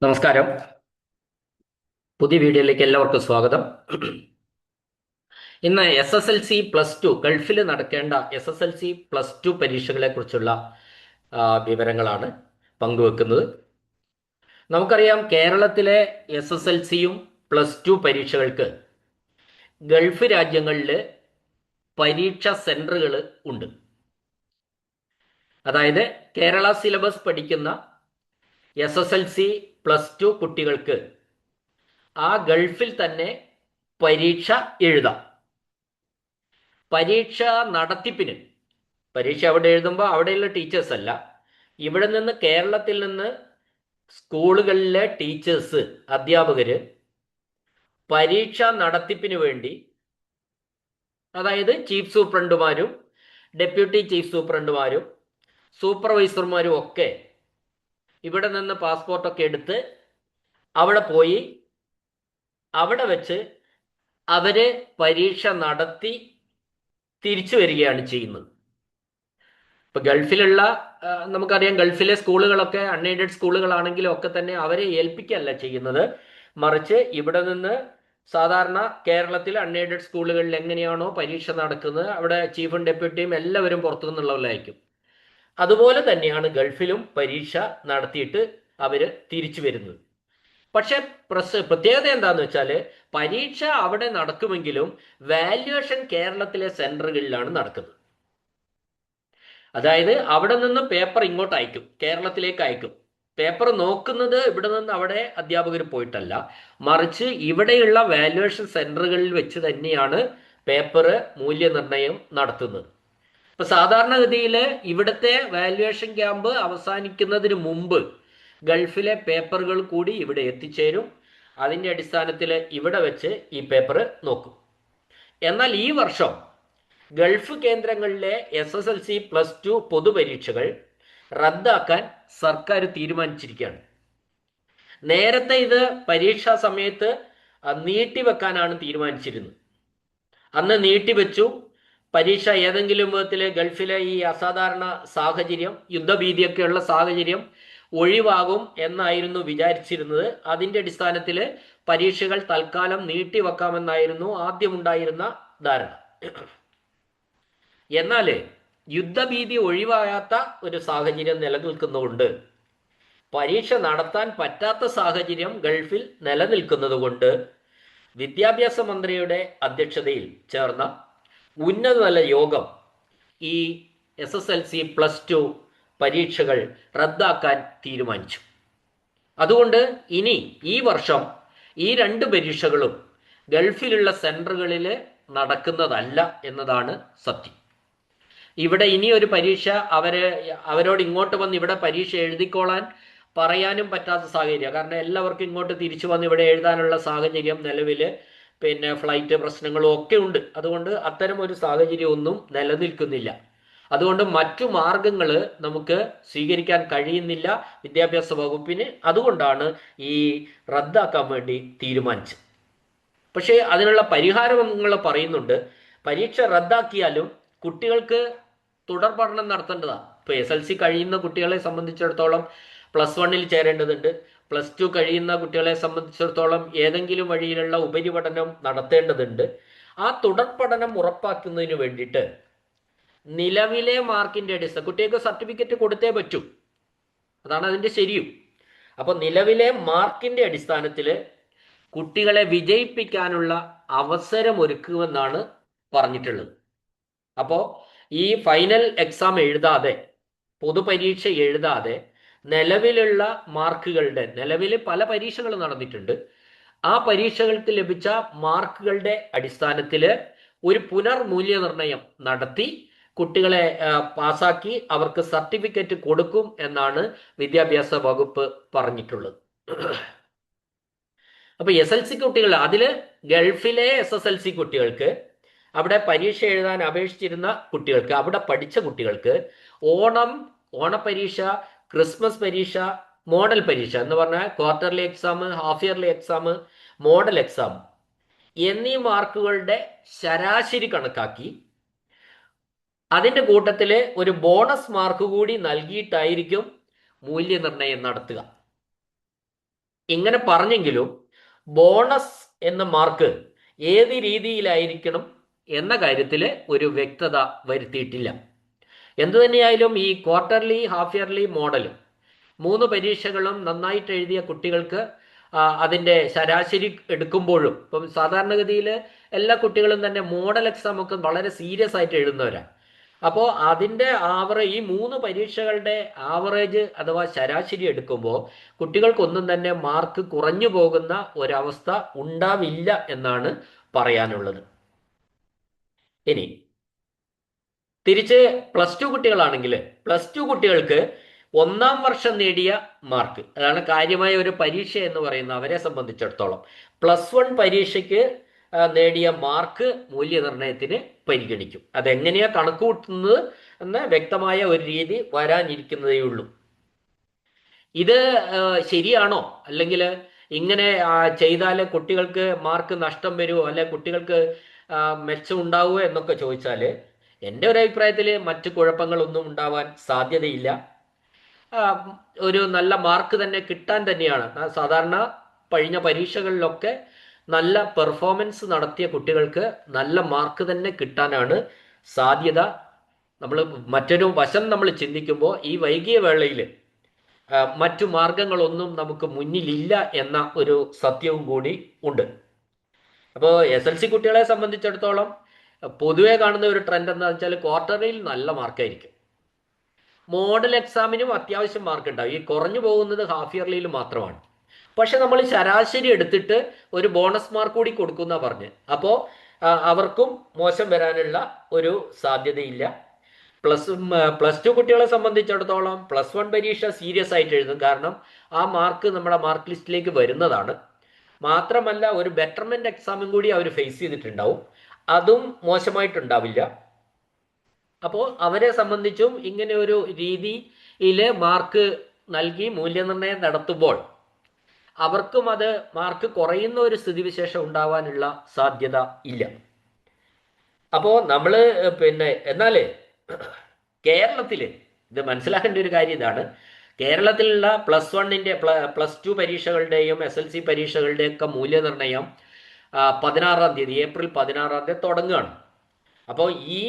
നമസ്കാരം. പുതിയ വീഡിയോയിലേക്ക് എല്ലാവർക്കും സ്വാഗതം. ഇന്ന് S S L C plus two ഗൾഫിൽ നടക്കേണ്ട S S L C plus two പരീക്ഷകളെ കുറിച്ചുള്ള വിവരങ്ങളാണ് പങ്കുവെക്കുന്നത്. നമുക്കറിയാം, കേരളത്തിലെ എസ് എസ് എൽ സിയും പ്ലസ് ടു പരീക്ഷകൾക്ക് ഗൾഫ് രാജ്യങ്ങളിൽ പരീക്ഷാ സെന്ററുകൾ ഉണ്ട്. അതായത് കേരള സിലബസ് പഠിക്കുന്ന S S L C plus two കുട്ടികൾക്ക് ആ ഗൾഫിൽ തന്നെ പരീക്ഷ എഴുതാം. പരീക്ഷ നടത്തിപ്പിന് പരീക്ഷ അവിടെ എഴുതുമ്പോൾ അവിടെയുള്ള ടീച്ചേഴ്സ് അല്ല, ഇവിടെ നിന്ന് കേരളത്തിൽ നിന്ന് സ്കൂളുകളിലെ ടീച്ചേഴ്സ്, അധ്യാപകര് പരീക്ഷ നടത്തിപ്പിന് വേണ്ടി, അതായത് ചീഫ് സൂപ്രണ്ടുമാരും ഡെപ്യൂട്ടി ചീഫ് സൂപ്രണ്ടുമാരും സൂപ്പർവൈസർമാരും ഒക്കെ ഇവിടെ നിന്ന് പാസ്പോർട്ടൊക്കെ എടുത്ത് അവിടെ പോയി അവിടെ വെച്ച് അവര് പരീക്ഷ നടത്തി തിരിച്ചു വരികയാണ് ചെയ്യുന്നത്. ഇപ്പൊ ഗൾഫിലുള്ള നമുക്കറിയാം, ഗൾഫിലെ സ്കൂളുകളൊക്കെ അൺഎയ്ഡഡ് സ്കൂളുകളാണെങ്കിലും ഒക്കെ തന്നെ അവരെ ഏൽപ്പിക്കല്ല ചെയ്യുന്നത്. മറിച്ച് ഇവിടെ നിന്ന് സാധാരണ കേരളത്തിൽ അൺഎയ്ഡഡ് സ്കൂളുകളിൽ എങ്ങനെയാണോ പരീക്ഷ നടക്കുന്നത്, അവിടെ ചീഫും ഡെപ്യൂട്ടിയും എല്ലാവരും പുറത്തു നിന്നുള്ളവരായിരിക്കും. അതുപോലെ തന്നെയാണ് ഗൾഫിലും പരീക്ഷ നടത്തിയിട്ട് അവര് തിരിച്ചു വരുന്നത്. പക്ഷെ പ്രത്യേകത എന്താന്ന് വെച്ചാൽ, പരീക്ഷ അവിടെ നടക്കുമെങ്കിലും വാല്യുവേഷൻ കേരളത്തിലെ സെന്ററുകളിലാണ് നടക്കുന്നത്. അതായത് അവിടെ നിന്ന് പേപ്പർ ഇങ്ങോട്ട് അയക്കും, കേരളത്തിലേക്ക് അയക്കും. പേപ്പർ നോക്കുന്നത് ഇവിടെ നിന്ന് അവിടെ അധ്യാപകർ പോയിട്ടല്ല, മറിച്ച് ഇവിടെയുള്ള വാല്യുവേഷൻ സെന്ററുകളിൽ വെച്ച് തന്നെയാണ് പേപ്പർ മൂല്യനിർണ്ണയം നടത്തുന്നത്. ഇപ്പൊ സാധാരണഗതിയിൽ ഇവിടുത്തെ വാല്യുവേഷൻ ക്യാമ്പ് അവസാനിക്കുന്നതിന് മുമ്പ് ഗൾഫിലെ പേപ്പറുകൾ കൂടി ഇവിടെ എത്തിച്ചേരും. അതിന്റെ അടിസ്ഥാനത്തിൽ ഇവിടെ വെച്ച് ഈ പേപ്പർ നോക്കും. എന്നാൽ ഈ വർഷം ഗൾഫ് കേന്ദ്രങ്ങളിലെ S S L C plus two പൊതുപരീക്ഷകൾ റദ്ദാക്കാൻ സർക്കാർ തീരുമാനിച്ചിരിക്കുകയാണ്. നേരത്തെ ഇത് പരീക്ഷാ സമയത്ത് നീട്ടിവെക്കാനാണ് തീരുമാനിച്ചിരുന്നത്. അന്ന് നീട്ടിവെച്ചു. പരീക്ഷ ഏതെങ്കിലും വിധത്തിൽ ഗൾഫിലെ ഈ അസാധാരണ സാഹചര്യം, യുദ്ധഭീതിയൊക്കെയുള്ള സാഹചര്യം ഒഴിവാകും എന്നായിരുന്നു വിചാരിച്ചിരുന്നത്. അതിന്റെ അടിസ്ഥാനത്തിൽ പരീക്ഷകൾ തൽക്കാലം നീട്ടിവെക്കാമെന്നായിരുന്നു ആദ്യമുണ്ടായിരുന്ന ധാരണ. എന്നാൽ യുദ്ധഭീതി ഒഴിവാകാത്ത ഒരു സാഹചര്യം നിലനിൽക്കുന്നതുകൊണ്ട്, പരീക്ഷ നടത്താൻ പറ്റാത്ത സാഹചര്യം ഗൾഫിൽ നിലനിൽക്കുന്നത് കൊണ്ട്, വിദ്യാഭ്യാസ മന്ത്രിയുടെ അധ്യക്ഷതയിൽ ചേർന്ന ഉന്നതതല യോഗം ഈ S S L C plus to പരീക്ഷകൾ റദ്ദാക്കാൻ തീരുമാനിച്ചു. അതുകൊണ്ട് ഇനി ഈ വർഷം ഈ രണ്ട് പരീക്ഷകളും ഗൾഫിലുള്ള സെന്ററുകളിൽ നടക്കുന്നതല്ല എന്നതാണ് സത്യം. ഇവിടെ ഇനി ഒരു പരീക്ഷ അവരോട് ഇങ്ങോട്ട് വന്ന് ഇവിടെ പരീക്ഷ എഴുതിക്കോളാൻ പറയാനും പറ്റാത്ത സാഹചര്യം. കാരണം എല്ലാവർക്കും ഇങ്ങോട്ട് തിരിച്ചു വന്ന് ഇവിടെ എഴുതാനുള്ള സാഹചര്യം നിലവിൽ ഫ്ലൈറ്റ് പ്രശ്നങ്ങളും ഒക്കെ ഉണ്ട്. അതുകൊണ്ട് അത്തരം ഒരു സാഹചര്യം ഒന്നും നിലനിൽക്കുന്നില്ല. അതുകൊണ്ട് മറ്റു മാർഗങ്ങൾ നമുക്ക് സ്വീകരിക്കാൻ കഴിയുന്നില്ല വിദ്യാഭ്യാസ വകുപ്പിന്. അതുകൊണ്ടാണ് ഈ റദ്ദാക്കാൻ വേണ്ടി തീരുമാനിച്ചത്. പക്ഷേ അതിനുള്ള പരിഹാരങ്ങൾ പറയുന്നുണ്ട്. പരീക്ഷ റദ്ദാക്കിയാലും കുട്ടികൾക്ക് തുടർ പഠനം നടത്തേണ്ടതാണ്. ഇപ്പോൾ എസ് എൽ സി കഴിയുന്ന കുട്ടികളെ സംബന്ധിച്ചിടത്തോളം പ്ലസ് വണ്ണിൽ ചേരേണ്ടതുണ്ട്. പ്ലസ് ടു കഴിയുന്ന കുട്ടികളെ സംബന്ധിച്ചിടത്തോളം ഏതെങ്കിലും വഴിയിലുള്ള ഉപരിപഠനം നടത്തേണ്ടതുണ്ട്. ആ തുടർ പഠനം ഉറപ്പാക്കുന്നതിന് വേണ്ടിയിട്ട് നിലവിലെ മാർക്കിന്റെ അടിസ്ഥാനം കുട്ടികൾക്ക് സർട്ടിഫിക്കറ്റ് കൊടുത്തേ പറ്റൂ. അതാണ് അതിന്റെ ശരിയും. അപ്പോൾ നിലവിലെ മാർക്കിന്റെ അടിസ്ഥാനത്തിൽ കുട്ടികളെ വിജയിപ്പിക്കാനുള്ള അവസരം ഒരുക്കുമെന്നാണ് പറഞ്ഞിട്ടുള്ളത്. അപ്പോൾ ഈ ഫൈനൽ എക്സാം എഴുതാതെ, പൊതുപരീക്ഷ എഴുതാതെ, നിലവിലുള്ള മാർക്കുകളുടെ, നിലവിൽ പല പരീക്ഷകൾ നടന്നിട്ടുണ്ട്, ആ പരീക്ഷകൾക്ക് ലഭിച്ച മാർക്കുകളുടെ അടിസ്ഥാനത്തിൽ ഒരു പുനർമൂല്യനിർണ്ണയം നടത്തി കുട്ടികളെ പാസാക്കി അവർക്ക് സർട്ടിഫിക്കറ്റ് കൊടുക്കും എന്നാണ് വിദ്യാഭ്യാസ വകുപ്പ് പറഞ്ഞിട്ടുള്ളത്. അപ്പൊ എസ് എൽ സി കുട്ടികൾ, അതില് ഗൾഫിലെ എസ് എസ് എൽ സി കുട്ടികൾക്ക്, അവിടെ പരീക്ഷ എഴുതാൻ അപേക്ഷിച്ചിരുന്ന കുട്ടികൾക്ക്, അവിടെ പഠിച്ച കുട്ടികൾക്ക് ഓണപരീക്ഷ, ക്രിസ്മസ് പരീക്ഷ, മോഡൽ പരീക്ഷ എന്ന് പറഞ്ഞാൽ quarterly exam, half yearly exam, model exam എന്നീ മാർക്കുകളുടെ ശരാശരി കണക്കാക്കി അതിന്റെ കൂട്ടത്തിൽ ഒരു ബോണസ് മാർക്ക് കൂടി നൽകിയിട്ടായിരിക്കും മൂല്യനിർണ്ണയം നടത്തുക. ഇങ്ങനെ പറഞ്ഞെങ്കിലും ബോണസ് എന്ന മാർക്ക് ഏത് രീതിയിലായിരിക്കണം എന്ന കാര്യത്തിൽ ഒരു വ്യക്തത വരുത്തിയിട്ടില്ല. എന്തു തന്നെയായാലും ഈ ക്വാർട്ടർലി ഹാഫ് ഇയർലി മോഡൽ 3 പരീക്ഷകളും നന്നായിട്ട് എഴുതിയ കുട്ടികൾക്ക് അതിൻ്റെ ശരാശരി എടുക്കുമ്പോഴും ഇപ്പം സാധാരണഗതിയിൽ എല്ലാ കുട്ടികളും തന്നെ മോഡൽ എക്സാം ഒക്കെ വളരെ സീരിയസ് ആയിട്ട് എഴുതുന്നവരാണ്. അപ്പോൾ അതിൻ്റെ ഈ 3 പരീക്ഷകളുടെ ആവറേജ് അഥവാ ശരാശരി എടുക്കുമ്പോൾ കുട്ടികൾക്കൊന്നും തന്നെ മാർക്ക് കുറഞ്ഞു പോകുന്ന ഒരവസ്ഥ ഉണ്ടാവില്ല എന്നാണ് പറയാനുള്ളത്. ഇനി തിരിച്ച് +2 കുട്ടികളാണെങ്കിൽ +2 കുട്ടികൾക്ക് 1-ാം വർഷം നേടിയ മാർക്ക്, അതാണ് കാര്യമായ ഒരു പരീക്ഷ എന്ന് പറയുന്നത് അവരെ സംബന്ധിച്ചിടത്തോളം. +1 പരീക്ഷയ്ക്ക് നേടിയ മാർക്ക് മൂല്യനിർണ്ണയത്തിന് പരിഗണിക്കും. അതെങ്ങനെയാ കണക്ക് കൂട്ടുന്നത് എന്ന് വ്യക്തമായ ഒരു രീതി വരാനിരിക്കുന്നതേ ഉള്ളൂ. ഇത് ശരിയാണോ, അല്ലെങ്കിൽ ഇങ്ങനെ ചെയ്താൽ കുട്ടികൾക്ക് മാർക്ക് നഷ്ടം വരുമോ, അല്ലെ കുട്ടികൾക്ക് മെച്ചം ഉണ്ടാവുമോ എന്നൊക്കെ ചോദിച്ചാൽ എൻ്റെ ഒരു അഭിപ്രായത്തിൽ മറ്റ് കുഴപ്പങ്ങളൊന്നും ഉണ്ടാവാൻ സാധ്യതയില്ല. ഒരു നല്ല മാർക്ക് തന്നെ കിട്ടാൻ തന്നെയാണ്. സാധാരണ കഴിഞ്ഞ പരീക്ഷകളിലൊക്കെ നല്ല പെർഫോമൻസ് നടത്തിയ കുട്ടികൾക്ക് നല്ല മാർക്ക് തന്നെ കിട്ടാനാണ് സാധ്യത. നമ്മൾ മറ്റൊരു വശം നമ്മൾ ചിന്തിക്കുമ്പോൾ ഈ വൈകിയ വേളയിൽ മറ്റു മാർഗങ്ങളൊന്നും നമുക്ക് മുന്നിലില്ല എന്ന ഒരു സത്യവും കൂടി ഉണ്ട്. അപ്പോൾ SLC കുട്ടികളെ സംബന്ധിച്ചിടത്തോളം പൊതുവെ കാണുന്ന ഒരു ട്രെൻഡ് എന്താണെന്ന് വെച്ചാൽ ക്വാർട്ടറിൽ നല്ല മാർക്കായിരിക്കും. മോഡൽ എക്സാമിനും അത്യാവശ്യം മാർക്ക് ഉണ്ടാവും. ഈ കുറഞ്ഞു പോകുന്നത് ഹാഫ് ഇയർലിയിൽ മാത്രമാണ്. പക്ഷെ നമ്മൾ ശരാശരി എടുത്തിട്ട് ഒരു ബോണസ് മാർക്ക് കൂടി കൊടുക്കുന്ന പറഞ്ഞ്, അപ്പോൾ അവർക്കും മോശം വരാനുള്ള ഒരു സാധ്യതയില്ല. +2 കുട്ടികളെ സംബന്ധിച്ചിടത്തോളം +1 പരീക്ഷ സീരിയസ് ആയിട്ട് എഴുതും. കാരണം ആ മാർക്ക് നമ്മുടെ മാർക്ക് ലിസ്റ്റിലേക്ക് വരുന്നതാണ്. മാത്രമല്ല ഒരു ബെറ്റർമെന്റ് എക്സാമും കൂടി അവർ ഫേസ് ചെയ്തിട്ടുണ്ടാവും. അതും മോശമായിട്ടുണ്ടാവില്ല. അപ്പോൾ അവരെ സംബന്ധിച്ചും ഇങ്ങനെ ഒരു രീതിയിൽ മാർക്ക് നൽകി മൂല്യനിർണ്ണയം നടത്തുമ്പോൾ അവർക്കും അത് മാർക്ക് കുറയുന്ന ഒരു സ്ഥിതിവിശേഷം ഉണ്ടാവാനുള്ള സാധ്യത ഇല്ല. അപ്പോൾ നമ്മൾ എന്നാൽ കേരളത്തിൽ ഇത് മനസ്സിലാക്കേണ്ട ഒരു കാര്യം ഇതാണ്. കേരളത്തിലുള്ള +1-ന്റെ +2 പരീക്ഷകളുടെയും SLC പരീക്ഷകളുടെയൊക്കെ മൂല്യനിർണ്ണയം 16-ാം തീയതി ഏപ്രിൽ 16-ാം തീയതി തുടങ്ങുകയാണ്. അപ്പോൾ ഈ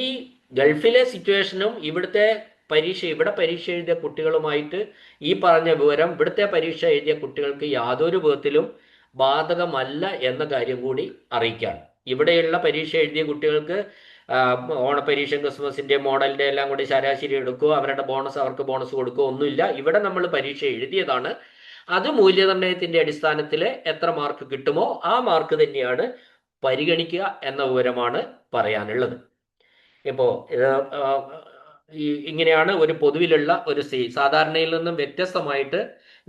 ഗൾഫിലെ സിറ്റുവേഷനും ഇവിടെ പരീക്ഷ എഴുതിയ കുട്ടികളുമായിട്ട് ഈ പറഞ്ഞ വിവരം ഇവിടുത്തെ പരീക്ഷ എഴുതിയ കുട്ടികൾക്ക് യാതൊരു വിധത്തിലും ബാധകമല്ല എന്ന കാര്യം കൂടി അറിയിക്കുകയാണ്. ഇവിടെയുള്ള പരീക്ഷ എഴുതിയ കുട്ടികൾക്ക് ഓണപ്പരീക്ഷ ക്രിസ്മസിൻ്റെ മോഡലിൻ്റെ എല്ലാം കൂടി ശരാശരി എടുക്കുകയോ അവരുടെ അവർക്ക് ബോണസ് കൊടുക്കുകയോ ഒന്നുമില്ല. ഇവിടെ നമ്മൾ പരീക്ഷ എഴുതിയതാണ്. അത് മൂല്യനിർണ്ണയത്തിൻ്റെ അടിസ്ഥാനത്തിൽ എത്ര മാർക്ക് കിട്ടുമോ ആ മാർക്ക് തന്നെയാണ് പരിഗണിക്കുക എന്ന വിവരമാണ് പറയാനുള്ളത്. ഇപ്പോൾ ഇങ്ങനെയാണ് ഒരു പൊതുവിലുള്ള ഒരു സാധാരണയിൽ നിന്നും വ്യത്യസ്തമായിട്ട്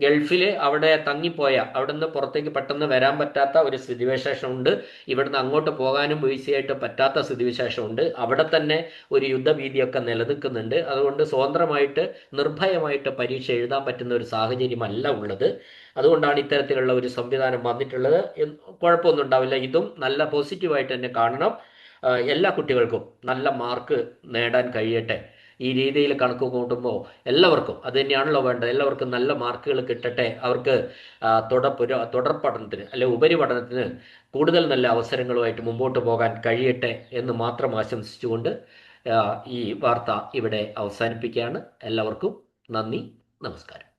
ഗൾഫിൽ അവിടെ തങ്ങിപ്പോയ അവിടെ നിന്ന് പുറത്തേക്ക് പെട്ടെന്ന് വരാൻ പറ്റാത്ത ഒരു സ്ഥിതിവിശേഷമുണ്ട്. ഇവിടുന്ന് അങ്ങോട്ട് പോകാനും വീഴ്ചയായിട്ട് പറ്റാത്ത സ്ഥിതിവിശേഷമുണ്ട്. അവിടെ തന്നെ ഒരു യുദ്ധഭീതിയൊക്കെ നിലനിൽക്കുന്നുണ്ട്. അതുകൊണ്ട് സ്വതന്ത്രമായിട്ട് നിർഭയമായിട്ട് പരീക്ഷ എഴുതാൻ പറ്റുന്ന ഒരു സാഹചര്യമല്ല ഉള്ളത്. അതുകൊണ്ടാണ് ഇത്തരത്തിലുള്ള ഒരു സംവിധാനം വന്നിട്ടുള്ളത്. കുഴപ്പമൊന്നും ഉണ്ടാവില്ല. ഇതും നല്ല പോസിറ്റീവായിട്ട് തന്നെ കാണണം. എല്ലാ കുട്ടികൾക്കും നല്ല മാർക്ക് നേടാൻ കഴിയട്ടെ. ഈ രീതിയിൽ കണക്ക് കൂട്ടുമ്പോൾ എല്ലാവർക്കും അത് തന്നെയാണല്ലോ വേണ്ടത്. എല്ലാവർക്കും നല്ല മാർക്കുകൾ കിട്ടട്ടെ. അവർക്ക് തുടർ പഠനത്തിന് അല്ലെ ഉപരിപഠനത്തിന് കൂടുതൽ നല്ല അവസരങ്ങളുമായിട്ട് മുമ്പോട്ട് പോകാൻ കഴിയട്ടെ എന്ന് മാത്രം ആശംസിച്ചുകൊണ്ട് ഈ വാർത്ത ഇവിടെ അവസാനിപ്പിക്കുകയാണ്. എല്ലാവർക്കും നന്ദി, നമസ്കാരം.